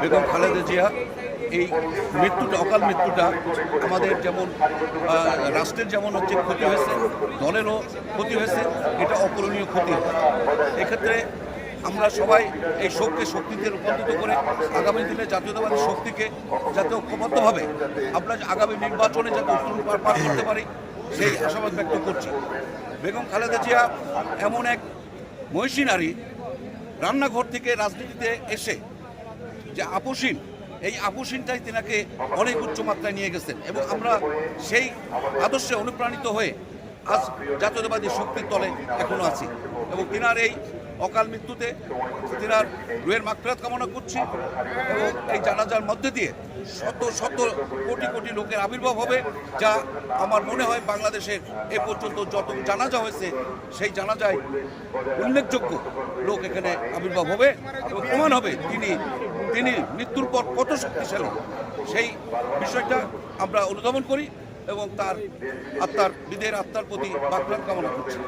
বেগম খালেদা জিয়া এই মৃত্যুটা, অকাল মৃত্যুটা আমাদের যেমন রাষ্ট্রের যেমন হচ্ছে ক্ষতি হয়েছে, দলেরও ক্ষতি হয়েছে, এটা অপূরণীয় ক্ষতি। এক্ষেত্রে আমরা সবাই এই শোককে শক্তিতে রূপান্তরিত করে আগামী দিনে জাতীয়তাবাদী শক্তিকে যাতে ঐক্যবদ্ধভাবে আমরা আগামী নির্বাচনে যাতে উত্তরণ পার করতে পারি সেই আশাবাদ ব্যক্ত করছি। বেগম খালেদা জিয়া এমন এক মহিষী নারী, রান্নাঘর থেকে রাজনীতিতে এসে যে আপোষহীন, এই আপোষহীনটাই তেনাকে অনেক উচ্চমাত্রায় নিয়ে গেছেন এবং আমরা সেই আদর্শে অনুপ্রাণিত হয়ে আজ জাতীয়তাবাদী শক্তির তলে এখনো আছি এবং তিনার এই অকাল মৃত্যুতে তিনার রুহের মাগফিরাত কামনা করছি এবং এই জানাজার মধ্যে দিয়ে শত শত কোটি কোটি লোকের আবির্ভাব হবে, যা আমার মনে হয় বাংলাদেশের এ পর্যন্ত যত জানাজা হয়েছে সেই জানাজায় উল্লেখযোগ্য লোক এখানে আবির্ভাব হবে এবং প্রমাণ হবে তিনি মৃত্যুর পর কত শক্তিশালী। সেই বিষয়টা আমরা অনুধাবন করি এবং তার আত্মার বিদেহের আত্মার প্রতি মাগফিরাত কামনা করছি।